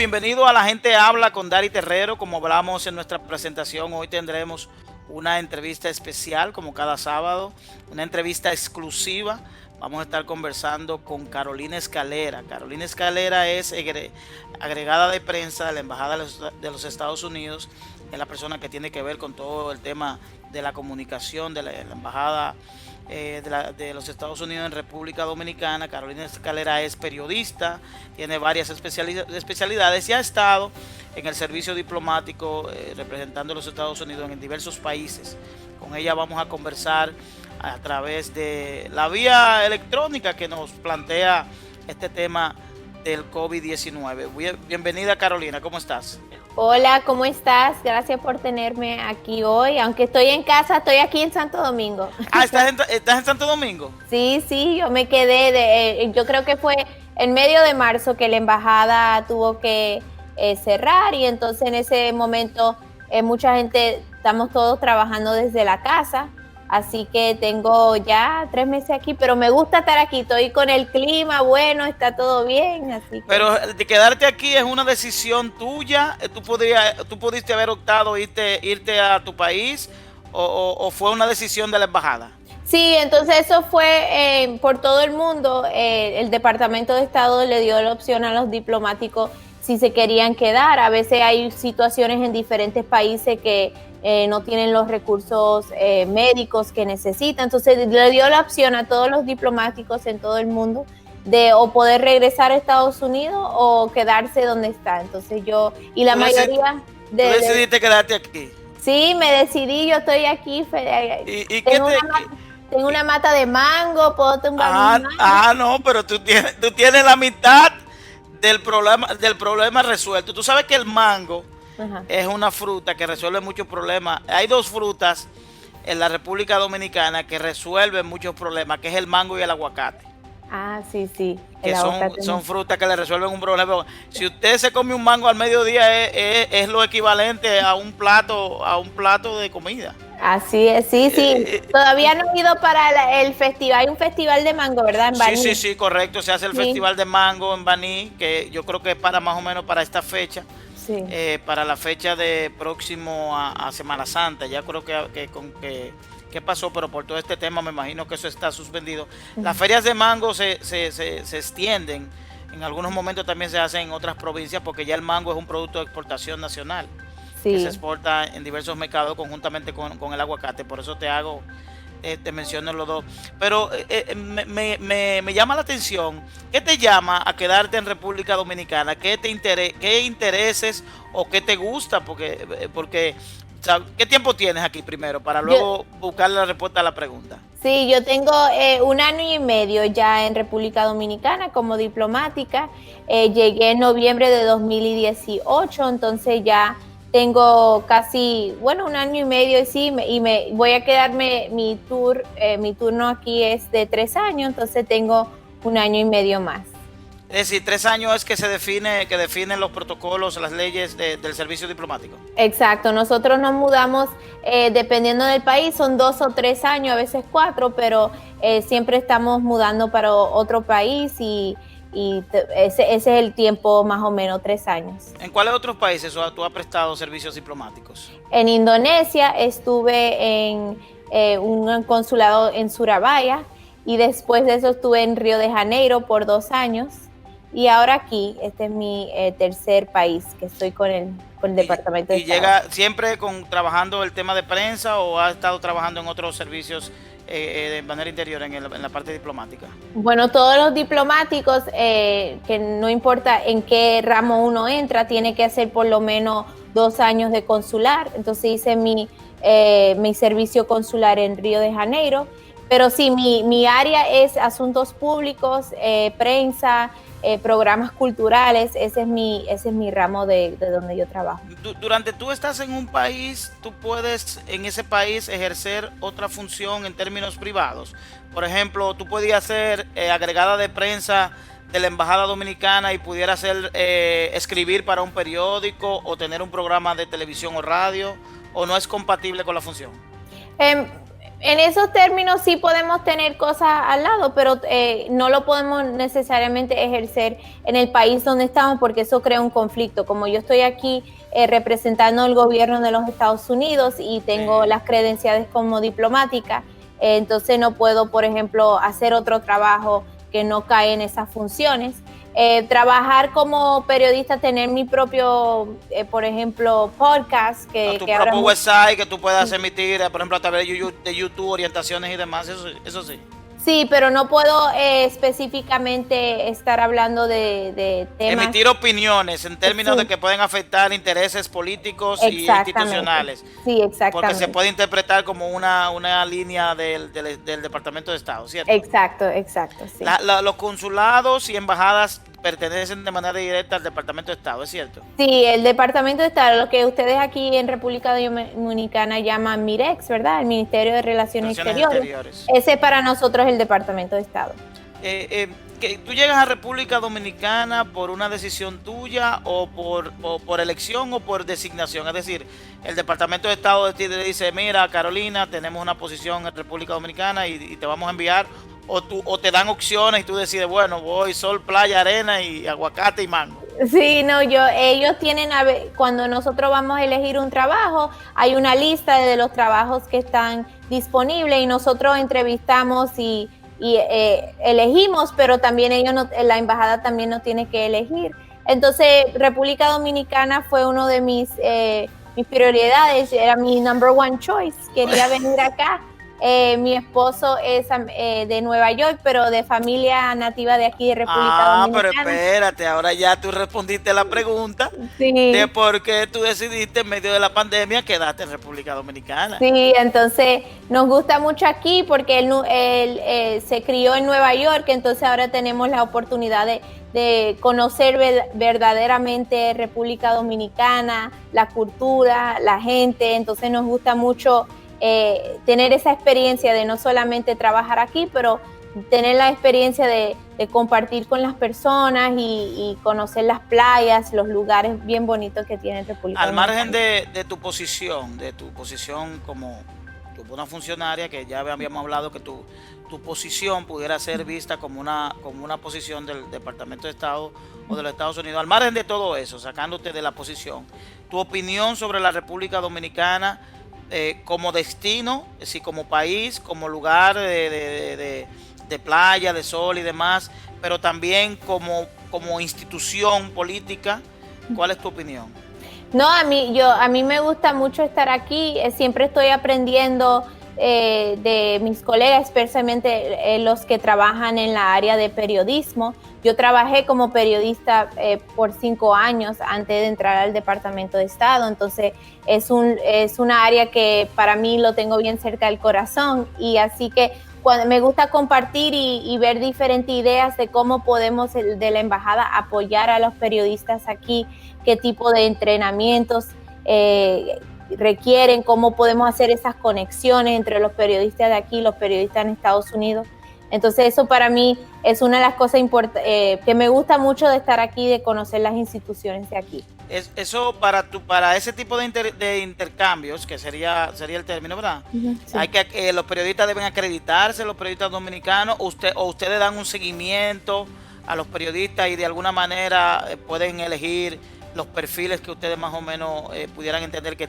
bienvenido a La Gente Habla con Dari Terrero. Como hablamos en nuestra presentación, hoy tendremos una entrevista especial, como cada sábado, una entrevista exclusiva. Vamos a estar conversando con Carolina Escalera. Carolina Escalera es agregada de prensa de la Embajada de los Estados Unidos. Es la persona que tiene que ver con todo el tema de la comunicación de la Embajada de los Estados Unidos en República Dominicana. Carolina Escalera es periodista, tiene varias especialidades y ha estado en el servicio diplomático representando a los Estados Unidos en diversos países. Con ella vamos a conversar a través de la vía electrónica que nos plantea este tema del COVID-19. Bienvenida, Carolina, ¿cómo estás? Hola, ¿cómo estás? Gracias por tenerme aquí hoy. Aunque estoy en casa, estoy aquí en Santo Domingo. Ah, ¿estás en Santo Domingo? Sí, yo me quedé yo creo que fue en medio de marzo que la embajada tuvo que cerrar y entonces en ese momento mucha gente, estamos todos trabajando desde la casa. Así que tengo ya 3 meses aquí, pero me gusta estar aquí. Estoy con el clima bueno, está todo bien. Así que... Pero de quedarte aquí es una decisión tuya. ¿Tú pudiste haber optado irte a tu país o fue una decisión de la embajada? Sí, entonces eso fue por todo el mundo. El Departamento de Estado le dio la opción a los diplomáticos si se querían quedar. A veces hay situaciones en diferentes países que no tienen los recursos médicos que necesitan. Entonces le dio la opción a todos los diplomáticos en todo el mundo de o poder regresar a Estados Unidos o quedarse donde está. Entonces y la mayoría ¿Tú decidiste quedarte aquí? Sí, me decidí, yo estoy aquí. Tengo una mata de mango, puedo tumbar mango. No, pero tú tienes la mitad del problema resuelto. Tú sabes que el mango es una fruta que resuelve muchos problemas. Hay 2 frutas en la República Dominicana que resuelven muchos problemas, que es el mango y el aguacate. Sí. Que son frutas que le resuelven un problema. Si usted se come un mango al mediodía es lo equivalente a un plato de comida. Así es, sí. Todavía no he ido para el festival. Hay un festival de mango, ¿verdad? En Baní. Sí, correcto. Se hace el festival de mango en Baní, que yo creo que es para más o menos para esta fecha. Sí. Para la fecha de próximo a Semana Santa. Ya creo que pasó, pero por todo este tema me imagino que eso está suspendido. Las ferias de mango se extienden. En algunos momentos también se hacen en otras provincias porque ya el mango es un producto de exportación nacional. Sí. Que se exporta en diversos mercados conjuntamente con el aguacate. Por eso te menciono los dos. Pero me llama la atención. ¿Qué te llama a quedarte en República Dominicana? ¿Qué intereses o qué te gusta? Porque ¿qué tiempo tienes aquí primero? Para luego buscar la respuesta a la pregunta. Sí, yo tengo 1 año y medio ya en República Dominicana como diplomática. Llegué en noviembre de 2018, entonces ya tengo casi, 1 año y medio y me voy a quedarme, mi turno aquí es de 3 años, entonces tengo 1 año y medio más. Es decir, 3 años es que definen los protocolos, las leyes del servicio diplomático. Exacto, nosotros nos mudamos dependiendo del país, son 2 o 3 años, a veces 4, pero siempre estamos mudando para otro país y ese es el tiempo más o menos, 3 años. ¿En cuáles otros países tú has prestado servicios diplomáticos? En Indonesia estuve en un consulado en Surabaya y después de eso estuve en Río de Janeiro por 2 años y ahora aquí, este es mi tercer país que estoy con el Departamento de Estado. ¿Y llega siempre trabajando el tema de prensa o ha estado trabajando en otros servicios de manera interior en la parte diplomática? Bueno, todos los diplomáticos, que no importa en qué ramo uno entra, tiene que hacer por lo menos 2 años de consular. Entonces hice mi servicio consular en Río de Janeiro. Pero sí, mi área es asuntos públicos, prensa, programas culturales. Ese es mi ramo de donde yo trabajo. Durante tú estás en un país, tú puedes en ese país ejercer otra función en términos privados. Por ejemplo, tú podías ser agregada de prensa de la Embajada Dominicana y pudiera escribir para un periódico o tener un programa de televisión o radio, o no es compatible con la función. En esos términos sí podemos tener cosas al lado, pero no lo podemos necesariamente ejercer en el país donde estamos porque eso crea un conflicto. Como yo estoy aquí representando el gobierno de los Estados Unidos y tengo las credenciales como diplomática, entonces no puedo, por ejemplo, hacer otro trabajo que no cae en esas funciones. Trabajar como periodista, tener mi propio, por ejemplo, podcast. Tu propio website que tú puedas emitir, por ejemplo, a través de YouTube, orientaciones y demás, eso sí. Sí, pero no puedo específicamente estar hablando de temas. Emitir opiniones en términos de que pueden afectar intereses políticos y institucionales. Sí, exactamente. Porque se puede interpretar como una línea del Departamento de Estado, ¿cierto? Exacto, sí. Los consulados y embajadas pertenecen de manera directa al Departamento de Estado, ¿es cierto? Sí, el Departamento de Estado, lo que ustedes aquí en República Dominicana llaman MIREX, ¿verdad? El Ministerio de Relaciones Exteriores. Ese para nosotros es el Departamento de Estado. Que ¿tú llegas a República Dominicana por una decisión tuya o por elección o por designación? Es decir, el Departamento de Estado de ti le dice, mira, Carolina, tenemos una posición en República Dominicana y te vamos a enviar, o te dan opciones y tú decides, bueno, voy sol, playa, arena y aguacate y mango. Sí, no, ellos tienen, cuando nosotros vamos a elegir un trabajo, hay una lista de los trabajos que están disponibles y nosotros entrevistamos y elegimos, pero también la embajada también nos tiene que elegir. Entonces, República Dominicana fue uno de mis prioridades, era mi number one choice, quería venir acá. Mi esposo es de Nueva York, pero de familia nativa de aquí de República Dominicana. Pero espérate, ahora ya tú respondiste la pregunta de por qué tú decidiste en medio de la pandemia quedarte en República Dominicana. Sí, entonces nos gusta mucho aquí porque él se crió en Nueva York, entonces ahora tenemos la oportunidad de conocer verdaderamente República Dominicana, la cultura, la gente, entonces nos gusta mucho tener esa experiencia de no solamente trabajar aquí, pero tener la experiencia de compartir con las personas y conocer las playas, los lugares bien bonitos que tiene República Dominicana. Al margen de tu posición como una funcionaria, que ya habíamos hablado que tu posición pudiera ser vista como una posición del Departamento de Estado o de los Estados Unidos, al margen de todo eso, sacándote de la posición, tu opinión sobre la República Dominicana como destino, es decir, como país, como lugar de playa, de sol y demás, pero también como institución política. ¿Cuál es tu opinión? No, a mí me gusta mucho estar aquí, siempre estoy aprendiendo de mis colegas, especialmente los que trabajan en la área de periodismo. Yo trabajé como periodista por 5 años antes de entrar al Departamento de Estado, entonces es una área que para mí lo tengo bien cerca del corazón, y así que me gusta compartir y ver diferentes ideas de cómo podemos de la embajada apoyar a los periodistas aquí, qué tipo de entrenamientos requieren, cómo podemos hacer esas conexiones entre los periodistas de aquí y los periodistas en Estados Unidos. Entonces eso para mí es una de las cosas que me gusta mucho de estar aquí, de conocer las instituciones de aquí. Eso para ese tipo de intercambios, que sería el término, ¿verdad? Uh-huh, sí. Los periodistas deben acreditarse, los periodistas dominicanos, o ustedes dan un seguimiento a los periodistas y de alguna manera pueden elegir los perfiles que ustedes más o menos pudieran entender que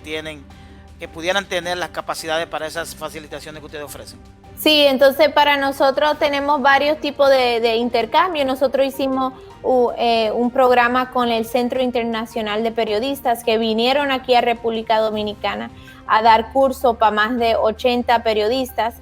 pudieran tener las capacidades para esas facilitaciones que ustedes ofrecen. Sí, entonces para nosotros tenemos varios tipos de intercambio. Nosotros hicimos un programa con el Centro Internacional de Periodistas que vinieron aquí a República Dominicana a dar curso para más de 80 periodistas.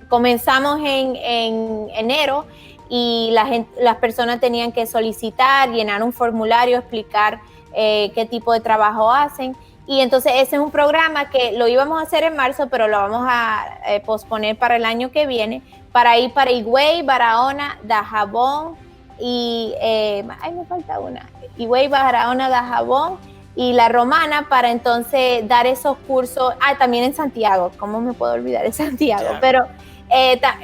Comenzamos en enero y las personas tenían que solicitar, llenar un formulario, explicar qué tipo de trabajo hacen. Y entonces ese es un programa que lo íbamos a hacer en marzo, pero lo vamos a posponer para el año que viene, para ir para Higüey, Barahona, Dajabón y me falta una, Higüey, Barahona, Dajabón y La Romana, para entonces dar esos cursos, también en Santiago, ¿cómo me puedo olvidar de Santiago? Claro. Pero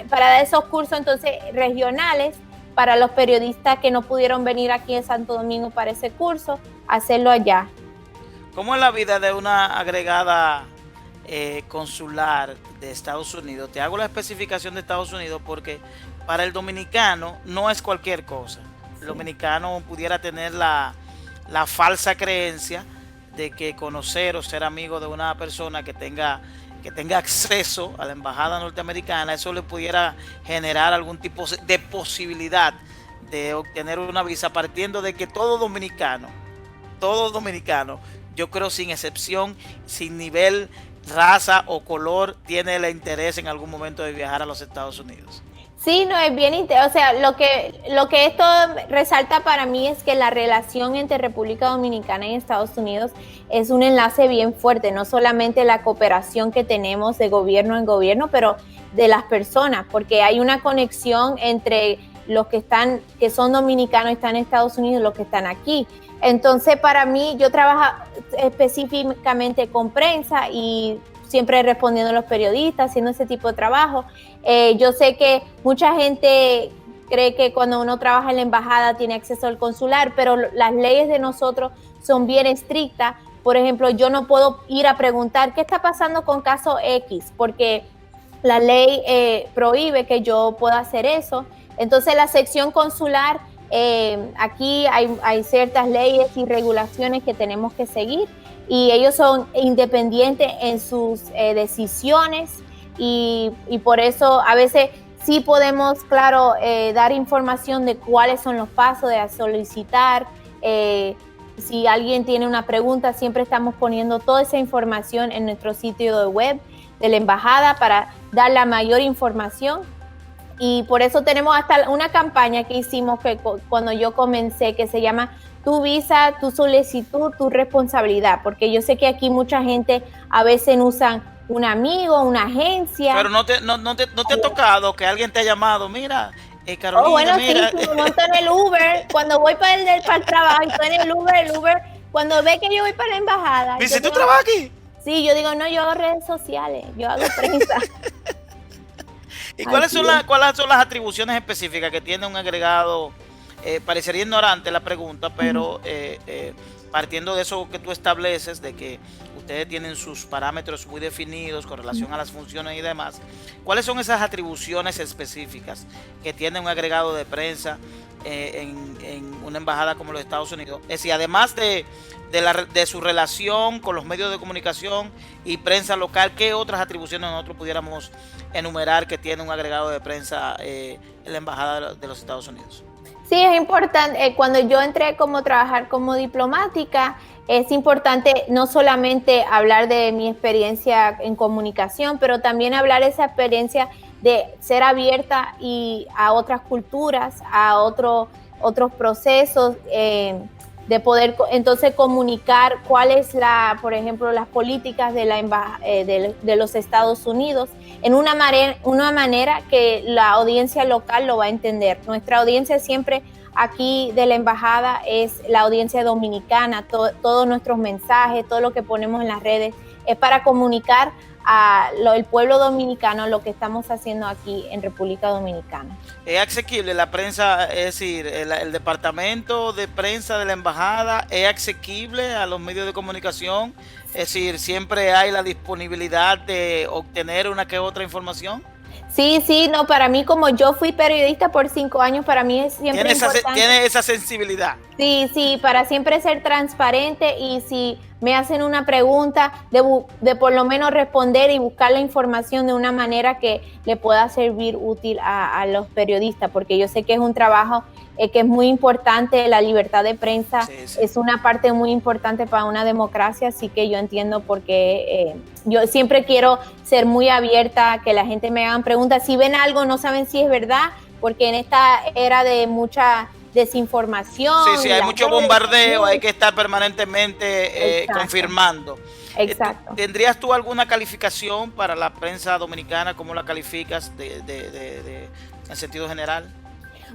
para dar esos cursos entonces regionales para los periodistas que no pudieron venir aquí en Santo Domingo para ese curso, hacerlo allá. ¿Cómo es la vida de una agregada consular de Estados Unidos. Te hago la especificación de Estados Unidos porque para el dominicano no es cualquier cosa. El dominicano pudiera tener la falsa creencia de que conocer o ser amigo de una persona que tenga acceso a la embajada norteamericana, eso le pudiera generar algún tipo de posibilidad de obtener una visa, partiendo de que todo dominicano, yo creo sin excepción, sin nivel, raza o color, tiene el interés en algún momento de viajar a los Estados Unidos. Sí, no, es bien, o sea, lo que esto resalta para mí es que la relación entre República Dominicana y Estados Unidos es un enlace bien fuerte, no solamente la cooperación que tenemos de gobierno en gobierno, pero de las personas, porque hay una conexión entre los que son dominicanos y están en Estados Unidos y los que están aquí. Entonces, para mí, yo trabajo específicamente con prensa y siempre respondiendo a los periodistas, haciendo ese tipo de trabajo. Yo sé que mucha gente cree que cuando uno trabaja en la embajada tiene acceso al consular, pero las leyes de nosotros son bien estrictas. Por ejemplo, yo no puedo ir a preguntar qué está pasando con caso X, porque la ley prohíbe que yo pueda hacer eso. Entonces, la sección consular, aquí hay ciertas leyes y regulaciones que tenemos que seguir, y ellos son independientes en sus decisiones, y por eso a veces sí podemos, claro, dar información de cuáles son los pasos de solicitar. Si alguien tiene una pregunta, siempre estamos poniendo toda esa información en nuestro sitio de web de la embajada para dar la mayor información. Y por eso tenemos hasta una campaña que hicimos cuando yo comencé, que se llama Tu visa, tu solicitud, tu responsabilidad, porque yo sé que aquí mucha gente a veces usan un amigo, una agencia. Pero no te ha tocado que alguien te ha llamado, mira, Carolina, bueno, mira. Sí, me monto en el Uber, cuando voy para el trabajo, estoy en el Uber, cuando ve que yo voy para la embajada. ¿Y si tú trabajas aquí? Sí, yo digo, no, yo hago redes sociales, yo hago prensa. ¿Y cuáles son las atribuciones específicas que tiene un agregado? Parecería ignorante la pregunta, pero partiendo de eso que tú estableces, de que ustedes tienen sus parámetros muy definidos con relación a las funciones y demás, ¿cuáles son esas atribuciones específicas que tiene un agregado de prensa en una embajada como los Estados Unidos? Es decir, además de su relación con los medios de comunicación y prensa local, ¿qué otras atribuciones nosotros pudiéramos enumerar que tiene un agregado de prensa en la embajada de los Estados Unidos? Sí, es importante. Cuando yo entré como trabajar como diplomática, es importante no solamente hablar de mi experiencia en comunicación, pero también hablar de esa experiencia de ser abierta y a otras culturas, a otros procesos, de poder entonces comunicar cuál es por ejemplo, las políticas de de los Estados Unidos en una manera que la audiencia local lo va a entender. Nuestra audiencia siempre aquí de la embajada es la audiencia dominicana. Todos nuestros mensajes, todo lo que ponemos en las redes es para comunicar el pueblo dominicano lo que estamos haciendo aquí en República Dominicana. ¿Es asequible la prensa? Es decir, el departamento de prensa de la embajada es asequible a los medios de comunicación, es decir, siempre hay la disponibilidad de obtener una que otra información. Sí, no, para mí, como yo fui periodista por 5 años, para mí es siempre importante. ¿Tiene esa sensibilidad? Sí, para siempre ser transparente, y si me hacen una pregunta, de por lo menos responder y buscar la información de una manera que le pueda servir útil a los periodistas, porque yo sé que es un trabajo que es muy importante. La libertad de prensa sí. Es una parte muy importante para una democracia, así que yo entiendo por qué yo siempre quiero ser muy abierta, que la gente me hagan preguntas. Si ven algo, no saben si es verdad, porque en esta era de mucha desinformación. Sí, hay mucho bombardeo, hay que estar permanentemente confirmando. Exacto. ¿Tendrías tú alguna calificación para la prensa dominicana? ¿Cómo la calificas en sentido general?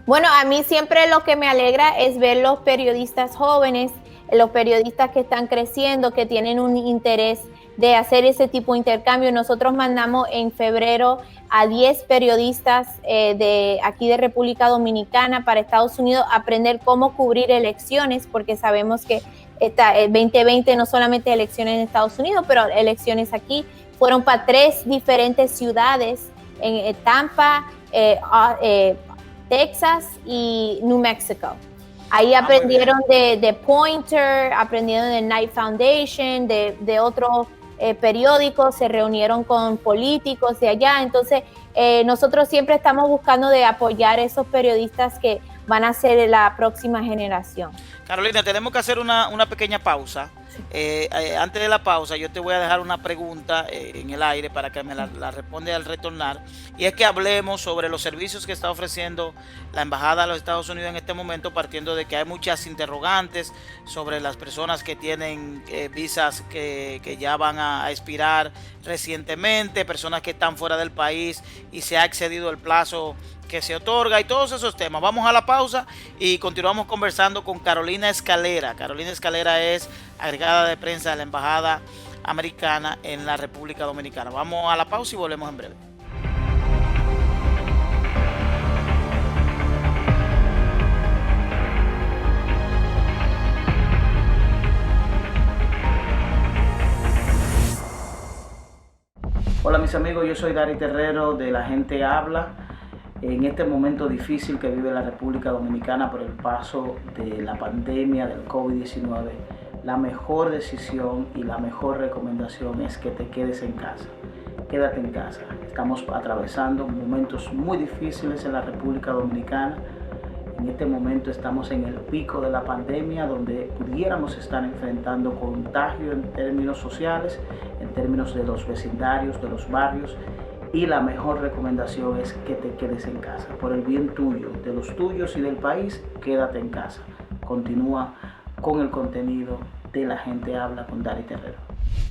Bueno, a mí siempre lo que me alegra es ver los periodistas jóvenes, los periodistas que están creciendo, que tienen un interés de hacer ese tipo de intercambio. Nosotros mandamos en febrero a 10 periodistas de aquí de República Dominicana para Estados Unidos a aprender cómo cubrir elecciones, porque sabemos que el 2020 no solamente elecciones en Estados Unidos, pero elecciones aquí fueron para 3 diferentes ciudades, en Tampa, Texas y New Mexico. Ahí aprendieron de Pointer, aprendieron de Knight Foundation, de otros periódicos, se reunieron con políticos de allá. Entonces, nosotros siempre estamos buscando de apoyar a esos periodistas que van a ser la próxima generación. Carolina, tenemos que hacer una pequeña pausa. Antes de la pausa, yo te voy a dejar una pregunta en el aire para que me la responda al retornar. Y es que hablemos sobre los servicios que está ofreciendo la Embajada de los Estados Unidos en este momento, partiendo de que hay muchas interrogantes sobre las personas que tienen visas que ya van a expirar recientemente, personas que están fuera del país y se ha excedido el plazo que se otorga y todos esos temas. Vamos a la pausa y continuamos conversando con Carolina Escalera. Carolina Escalera es agregada de prensa de la Embajada Americana en la República Dominicana. Vamos a la pausa y volvemos en breve. Hola mis amigos, yo soy Dari Terrero de La Gente Habla. En este momento difícil que vive la República Dominicana por el paso de la pandemia del COVID-19, la mejor decisión y la mejor recomendación es que te quedes en casa. Quédate en casa. Estamos atravesando momentos muy difíciles en la República Dominicana. En este momento estamos en el pico de la pandemia, donde pudiéramos estar enfrentando contagio en términos sociales, en términos de los vecindarios, de los barrios. Y la mejor recomendación es que te quedes en casa. Por el bien tuyo, de los tuyos y del país, quédate en casa. Continúa con el contenido de La Gente Habla con Dari Terrero.